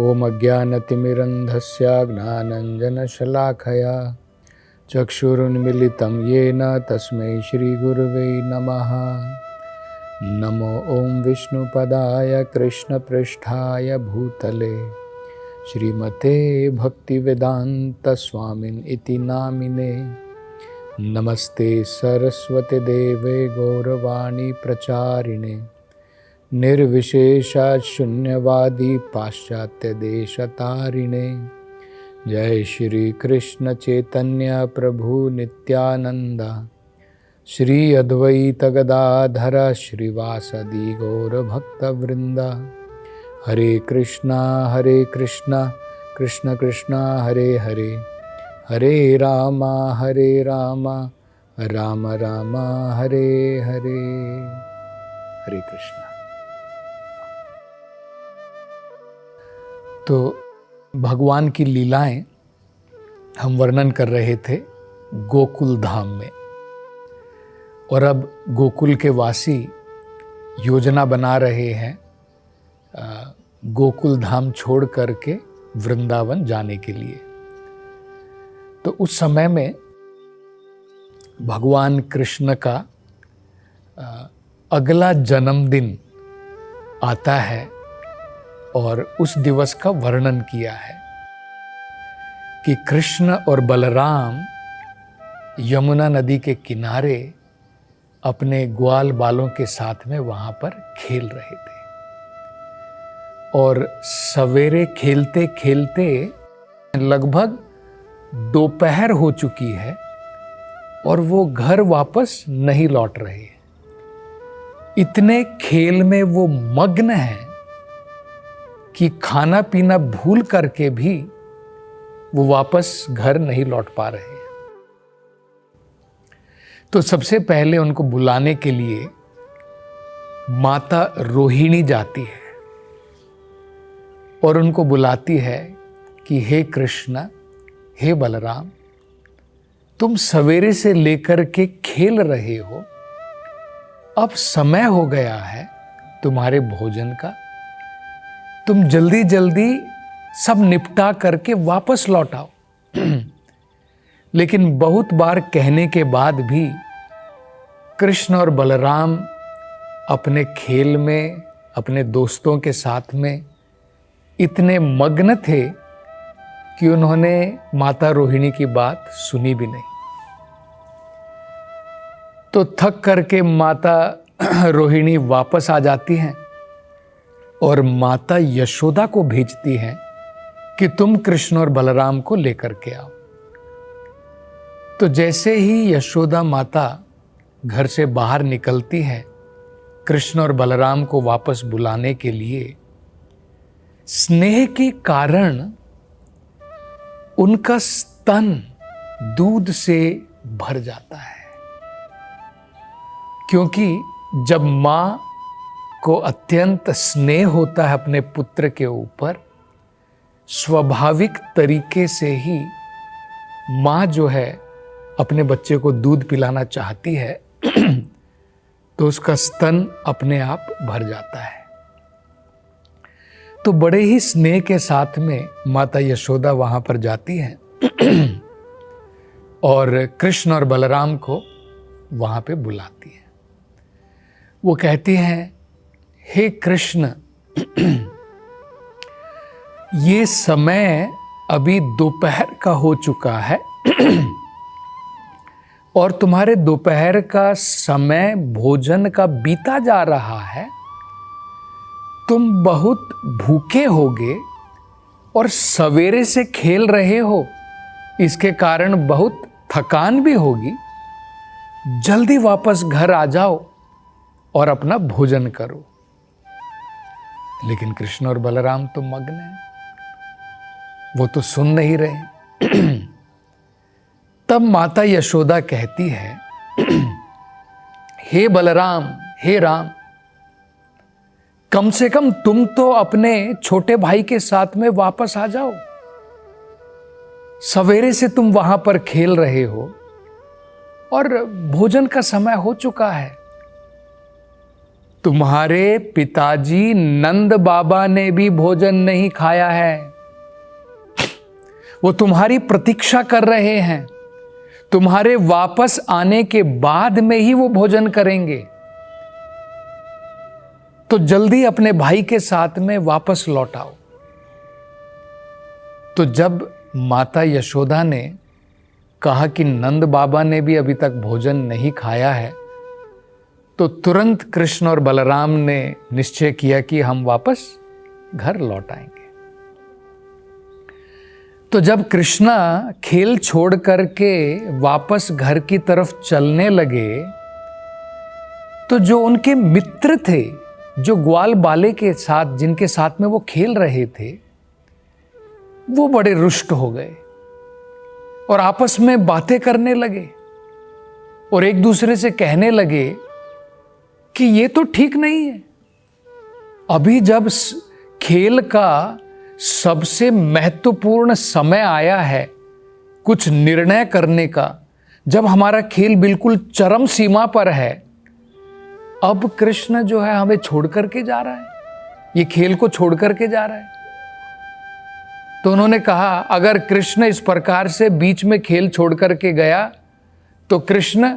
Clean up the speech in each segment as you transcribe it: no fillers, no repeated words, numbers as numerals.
ओम अज्ञानतिमिरन्धस्य ज्ञानाञ्जनशलाकया चक्षुरुन्मीलितं येन तस्मै श्रीगुरुवे नमः। नमो ओं विष्णुपदाय कृष्णपृष्ठाय भूतले श्रीमते भक्तिवेदान्तस्वामिन् इति नामिने। नमस्ते सरस्वती देवे गौरवाणी प्रचारिणे निर्विशेषा शून्यवादी पाश्चात्य देशतारिणे। जय श्री कृष्ण चैतन्य प्रभु नित्यानंदा श्री अद्वैत गदाधर श्रीवासदि गौर भक्तवृंदा। हरे कृष्णा कृष्ण कृष्णा हरे हरे, हरे राम राम राम हरे हरे। हरे कृष्णा। तो भगवान की लीलाएं हम वर्णन कर रहे थे गोकुल धाम में, और अब गोकुल के वासी योजना बना रहे हैं गोकुल धाम छोड़ करके वृंदावन जाने के लिए। तो उस समय में भगवान कृष्ण का अगला जन्मदिन आता है और उस दिवस का वर्णन किया है कि कृष्ण और बलराम यमुना नदी के किनारे अपने ग्वाल बालों के साथ में वहां पर खेल रहे थे, और सवेरे खेलते खेलते लगभग दोपहर हो चुकी है और वो घर वापस नहीं लौट रहे। इतने खेल में वो मग्न हैं कि खाना पीना भूल करके भी वो वापस घर नहीं लौट पा रहे। तो सबसे पहले उनको बुलाने के लिए माता रोहिणी जाती है और उनको बुलाती है कि हे कृष्ण, हे बलराम, तुम सवेरे से लेकर के खेल रहे हो, अब समय हो गया है तुम्हारे भोजन का, तुम जल्दी जल्दी सब निपटा करके वापस लौट आओ। लेकिन बहुत बार कहने के बाद भी कृष्ण और बलराम अपने खेल में, अपने दोस्तों के साथ में इतने मग्न थे कि उन्होंने माता रोहिणी की बात सुनी भी नहीं। तो थक करके माता रोहिणी वापस आ जाती हैं और माता यशोदा को भेजती हैं कि तुम कृष्ण और बलराम को लेकर के आओ। तो जैसे ही यशोदा माता घर से बाहर निकलती है कृष्ण और बलराम को वापस बुलाने के लिए, स्नेह के कारण उनका स्तन दूध से भर जाता है, क्योंकि जब माँ को अत्यंत स्नेह होता है अपने पुत्र के ऊपर, स्वाभाविक तरीके से ही माँ जो है अपने बच्चे को दूध पिलाना चाहती है, तो उसका स्तन अपने आप भर जाता है। तो बड़े ही स्नेह के साथ में माता यशोदा वहां पर जाती हैं और कृष्ण और बलराम को वहां पे बुलाती है। वो कहती हैं, हे कृष्ण, ये समय अभी दोपहर का हो चुका है और तुम्हारे दोपहर का समय भोजन का बीता जा रहा है। तुम बहुत भूखे होगे और सवेरे से खेल रहे हो, इसके कारण बहुत थकान भी होगी। जल्दी वापस घर आ जाओ और अपना भोजन करो। लेकिन कृष्ण और बलराम तो मग्न हैं, वो तो सुन नहीं रहे। तब माता यशोदा कहती है, हे बलराम, हे राम, कम से कम तुम तो अपने छोटे भाई के साथ में वापस आ जाओ। सवेरे से तुम वहां पर खेल रहे हो और भोजन का समय हो चुका है। तुम्हारे पिताजी नंद बाबा ने भी भोजन नहीं खाया है। वो तुम्हारी प्रतीक्षा कर रहे हैं। तुम्हारे वापस आने के बाद में ही वो भोजन करेंगे। तो जल्दी अपने भाई के साथ में वापस लौट आओ। तो जब माता यशोदा ने कहा कि नंद बाबा ने भी अभी तक भोजन नहीं खाया है, तो तुरंत कृष्ण और बलराम ने निश्चय किया कि हम वापस घर लौट आएंगे। तो जब कृष्णा खेल छोड़ करके वापस घर की तरफ चलने लगे, तो जो उनके मित्र थे, जो ग्वाल बाले के साथ, जिनके साथ में वो खेल रहे थे, वो बड़े रुष्ट हो गए और आपस में बातें करने लगे और एक दूसरे से कहने लगे कि ये तो ठीक नहीं है। अभी जब खेल का सबसे महत्वपूर्ण समय आया है, कुछ निर्णय करने का, जब हमारा खेल बिल्कुल चरम सीमा पर है, अब कृष्ण जो है हमें छोड़ करके जा रहा है, ये खेल को छोड़ करके जा रहा है। तो उन्होंने कहा, अगर कृष्ण इस प्रकार से बीच में खेल छोड़ करके गया तो कृष्ण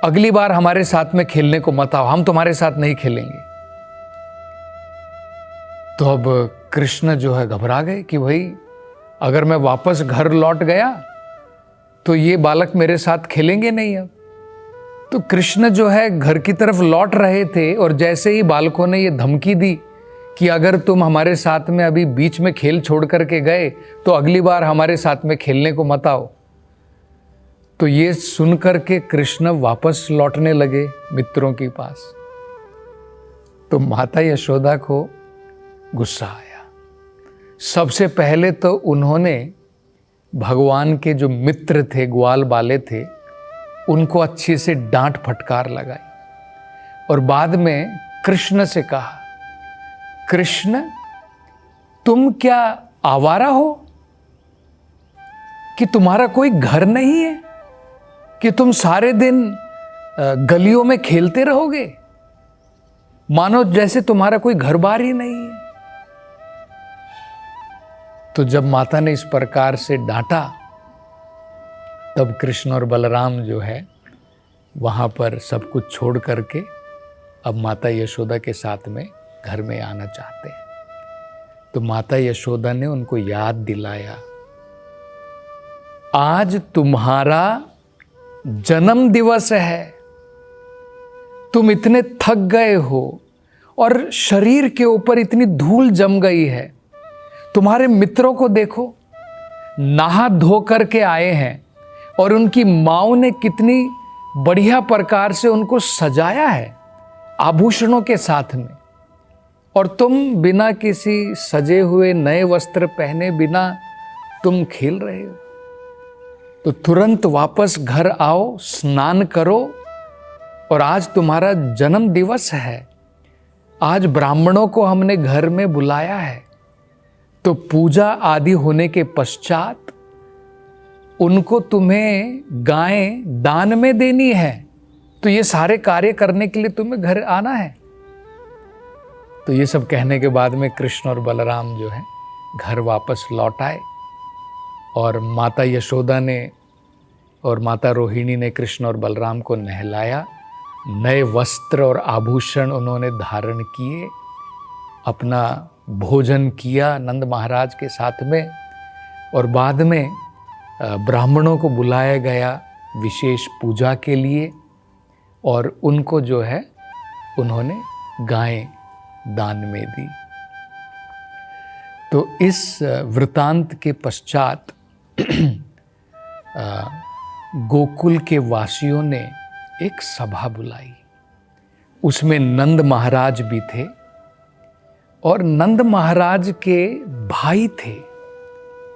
अगली बार हमारे साथ में खेलने को मत आओ, हम तुम्हारे साथ नहीं खेलेंगे। तो अब कृष्ण जो है घबरा गए कि भाई अगर मैं वापस घर लौट गया तो ये बालक मेरे साथ खेलेंगे नहीं। अब तो कृष्ण जो है घर की तरफ लौट रहे थे और जैसे ही बालकों ने ये धमकी दी कि अगर तुम हमारे साथ में अभी बीच में खेल छोड़ करके गए तो अगली बार हमारे साथ में खेलने को मत आओ, तो ये सुनकर के कृष्ण वापस लौटने लगे मित्रों के पास। तो माता यशोदा को गुस्सा आया। सबसे पहले तो उन्होंने भगवान के जो मित्र थे, ग्वाल बाले थे, उनको अच्छे से डांट फटकार लगाई और बाद में कृष्ण से कहा, कृष्ण तुम क्या आवारा हो कि तुम्हारा कोई घर नहीं है, कि तुम सारे दिन गलियों में खेलते रहोगे, मानो जैसे तुम्हारा कोई घर बार ही नहीं है। तो जब माता ने इस प्रकार से डांटा, तब कृष्ण और बलराम जो है वहाँ पर सब कुछ छोड़ करके अब माता यशोदा के साथ में घर में आना चाहते हैं। तो माता यशोदा ने उनको याद दिलाया, आज तुम्हारा जन्म दिवस है, तुम इतने थक गए हो और शरीर के ऊपर इतनी धूल जम गई है। तुम्हारे मित्रों को देखो, नहा धो करके आए हैं और उनकी माँ ने कितनी बढ़िया प्रकार से उनको सजाया है आभूषणों के साथ में, और तुम बिना किसी सजे हुए नए वस्त्र पहने बिना तुम खेल रहे हो। तो तुरंत वापस घर आओ, स्नान करो, और आज तुम्हारा जन्म दिवस है। आज ब्राह्मणों को हमने घर में बुलाया है, तो पूजा आदि होने के पश्चात उनको तुम्हें गायें दान में देनी है। तो ये सारे कार्य करने के लिए तुम्हें घर आना है। तो ये सब कहने के बाद में कृष्ण और बलराम जो है घर वापस लौट आए, और माता यशोदा ने और माता रोहिणी ने कृष्ण और बलराम को नहलाया, नए वस्त्र और आभूषण उन्होंने धारण किए, अपना भोजन किया नंद महाराज के साथ में, और बाद में ब्राह्मणों को बुलाया गया विशेष पूजा के लिए, और उनको जो है उन्होंने गायें दान में दी। तो इस वृतांत के पश्चात गोकुल के वासियों ने एक सभा बुलाई। उसमें नंद महाराज भी थे, और नंद महाराज के भाई थे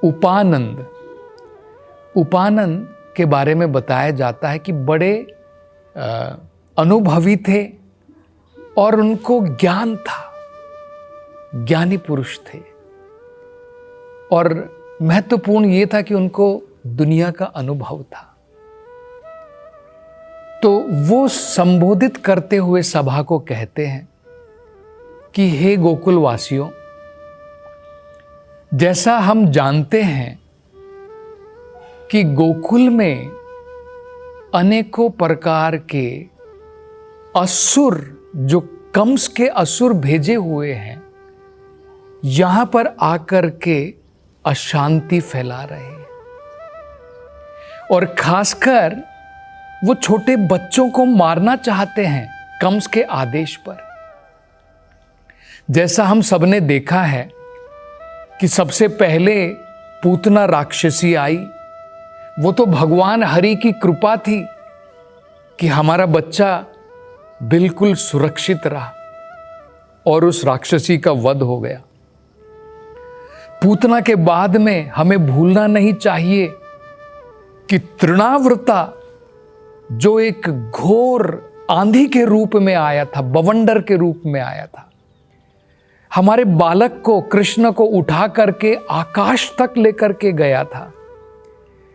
उपानंद। उपानंद के बारे में बताया जाता है कि बड़े अनुभवी थे और उनको ज्ञान था, ज्ञानी पुरुष थे, और महत्वपूर्ण ये था कि उनको दुनिया का अनुभव था। तो वो संबोधित करते हुए सभा को कहते हैं कि हे गोकुल वासियों, जैसा हम जानते हैं कि गोकुल में अनेकों प्रकार के असुर, जो कंस के असुर भेजे हुए हैं, यहां पर आकर के अशांति फैला रहे हैं और खासकर वो छोटे बच्चों को मारना चाहते हैं कंस के आदेश पर। जैसा हम सबने देखा है कि सबसे पहले पूतना राक्षसी आई। वो तो भगवान हरि की कृपा थी कि हमारा बच्चा बिल्कुल सुरक्षित रहा और उस राक्षसी का वध हो गया। पूतना के बाद में हमें भूलना नहीं चाहिए कि तृणावृता, जो एक घोर आंधी के रूप में आया था, बवंडर के रूप में आया था, हमारे बालक को, कृष्ण को उठा करके आकाश तक लेकर के गया था।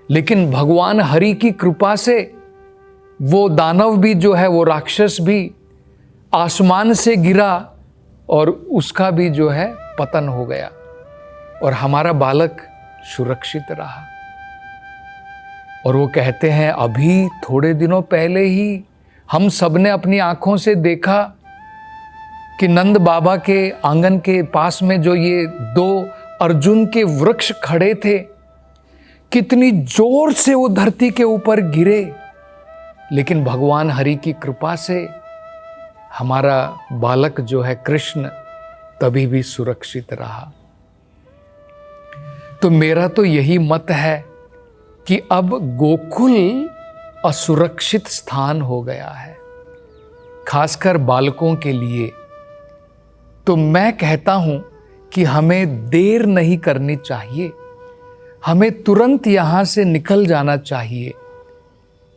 लेकिन भगवान हरि की कृपा से वो दानव भी जो है, वो राक्षस भी आसमान से गिरा और उसका भी जो है पतन हो गया और हमारा बालक सुरक्षित रहा। और वो कहते हैं अभी थोड़े दिनों पहले ही हम सबने अपनी आंखों से देखा कि नंद बाबा के आंगन के पास में जो ये 2 अर्जुन के वृक्ष खड़े थे, कितनी जोर से वो धरती के ऊपर गिरे, लेकिन भगवान हरि की कृपा से हमारा बालक जो है कृष्ण तभी भी सुरक्षित रहा। तो मेरा तो यही मत है कि अब गोकुल असुरक्षित स्थान हो गया है, खासकर बालकों के लिए। तो मैं कहता हूं कि हमें देर नहीं करनी चाहिए, हमें तुरंत यहां से निकल जाना चाहिए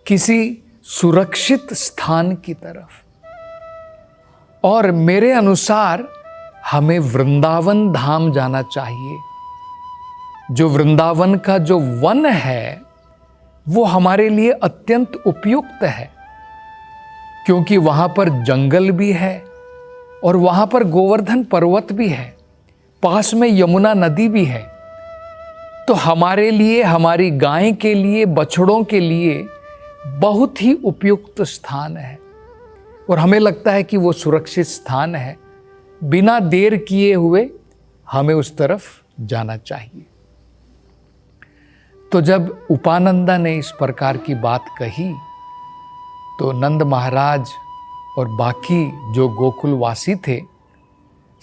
किसी सुरक्षित स्थान की तरफ। और मेरे अनुसार हमें वृंदावन धाम जाना चाहिए। जो वृंदावन का जो वन है वो हमारे लिए अत्यंत उपयुक्त है, क्योंकि वहां पर जंगल भी है और वहां पर गोवर्धन पर्वत भी है, पास में यमुना नदी भी है। तो हमारे लिए, हमारी गाय के लिए, बछड़ों के लिए बहुत ही उपयुक्त स्थान है और हमें लगता है कि वो सुरक्षित स्थान है। बिना देर किए हुए हमें उस तरफ जाना चाहिए। तो जब उपानंदा ने इस प्रकार की बात कही तो नंद महाराज और बाकी जो गोकुलवासी थे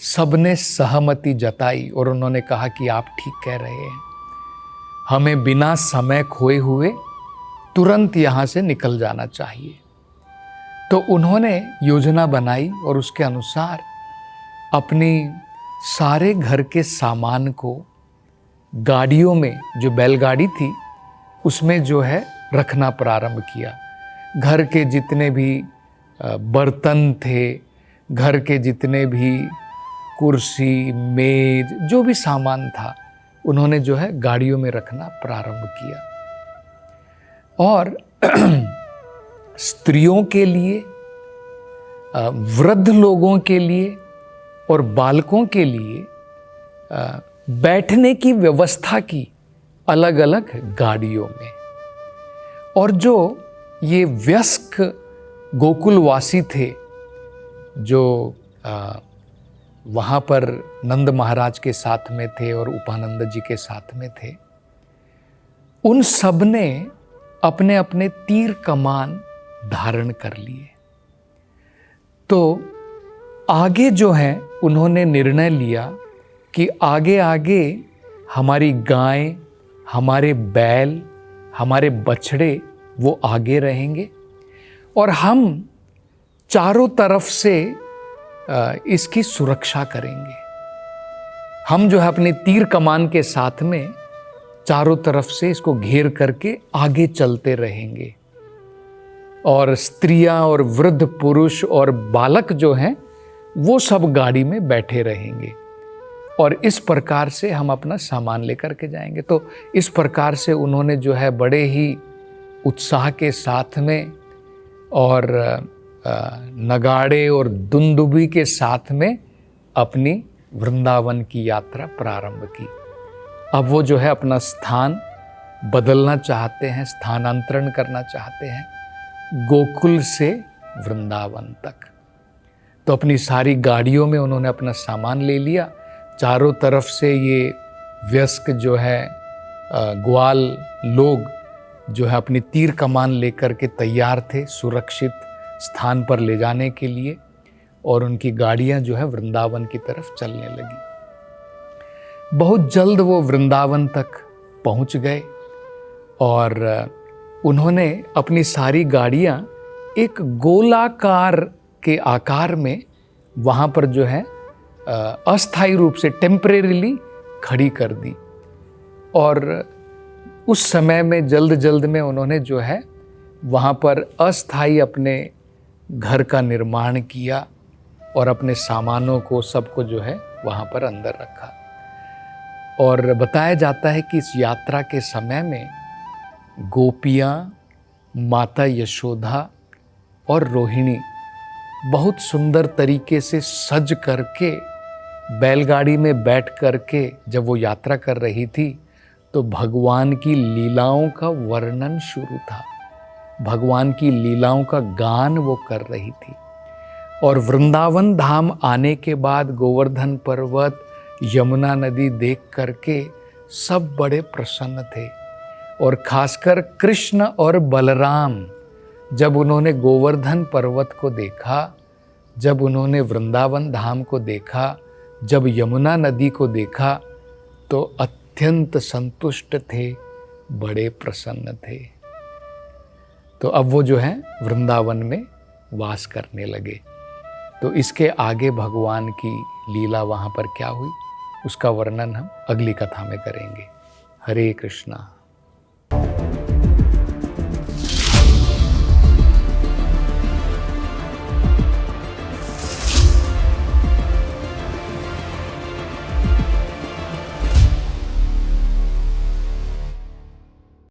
सबने सहमति जताई और उन्होंने कहा कि आप ठीक कह रहे हैं, हमें बिना समय खोए हुए तुरंत यहाँ से निकल जाना चाहिए। तो उन्होंने योजना बनाई और उसके अनुसार अपनी सारे घर के सामान को गाड़ियों में, जो बैलगाड़ी थी उसमें जो है रखना प्रारंभ किया। घर के जितने भी बर्तन थे, घर के जितने भी कुर्सी, मेज, जो भी सामान था, उन्होंने जो है गाड़ियों में रखना प्रारंभ किया। और स्त्रियों के लिए, वृद्ध लोगों के लिए और बालकों के लिए बैठने की व्यवस्था की अलग अलग गाड़ियों में। और जो ये वयस्क गोकुलवासी थे जो वहाँ पर नंद महाराज के साथ में थे और उपानंद जी के साथ में थे, उन सब ने अपने अपने तीर कमान धारण कर लिए। तो आगे जो है उन्होंने निर्णय लिया कि आगे आगे हमारी गाय, हमारे बैल, हमारे बछड़े वो आगे रहेंगे और हम चारों तरफ से इसकी सुरक्षा करेंगे। हम जो है अपने तीर कमान के साथ में चारों तरफ से इसको घेर करके आगे चलते रहेंगे और स्त्रियां और वृद्ध पुरुष और बालक जो हैं वो सब गाड़ी में बैठे रहेंगे और इस प्रकार से हम अपना सामान लेकर के जाएंगे। तो इस प्रकार से उन्होंने जो है बड़े ही उत्साह के साथ में और नगाड़े और दुंदुभी के साथ में अपनी वृंदावन की यात्रा प्रारंभ की। अब वो जो है अपना स्थान बदलना चाहते हैं, स्थानांतरण करना चाहते हैं गोकुल से वृंदावन तक। तो अपनी सारी गाड़ियों में उन्होंने अपना सामान ले लिया। चारों तरफ से ये वयस्क जो है ग्वाल लोग जो है अपनी तीर कमान लेकर के तैयार थे सुरक्षित स्थान पर ले जाने के लिए, और उनकी गाड़ियां जो है वृंदावन की तरफ चलने लगी। बहुत जल्द वो वृंदावन तक पहुंच गए और उन्होंने अपनी सारी गाड़ियां एक गोलाकार के आकार में वहाँ पर जो है अस्थायी रूप से टेम्परेरीली खड़ी कर दी। और उस समय में जल्द में उन्होंने जो है वहाँ पर अस्थायी अपने घर का निर्माण किया और अपने सामानों को सबको जो है वहाँ पर अंदर रखा। और बताया जाता है कि इस यात्रा के समय में गोपियाँ, माता यशोदा और रोहिणी बहुत सुंदर तरीके से सज करके बैलगाड़ी में बैठ करके जब वो यात्रा कर रही थी तो भगवान की लीलाओं का वर्णन शुरू था, भगवान की लीलाओं का गान वो कर रही थी। और वृंदावन धाम आने के बाद गोवर्धन पर्वत, यमुना नदी देख करके सब बड़े प्रसन्न थे। और खासकर कृष्ण और बलराम जब उन्होंने गोवर्धन पर्वत को देखा, जब उन्होंने वृंदावन धाम को देखा, जब यमुना नदी को देखा तो अत्यंत संतुष्ट थे, बड़े प्रसन्न थे। तो अब वो जो है वृंदावन में वास करने लगे। तो इसके आगे भगवान की लीला वहाँ पर क्या हुई उसका वर्णन हम अगली कथा में करेंगे। हरे कृष्णा।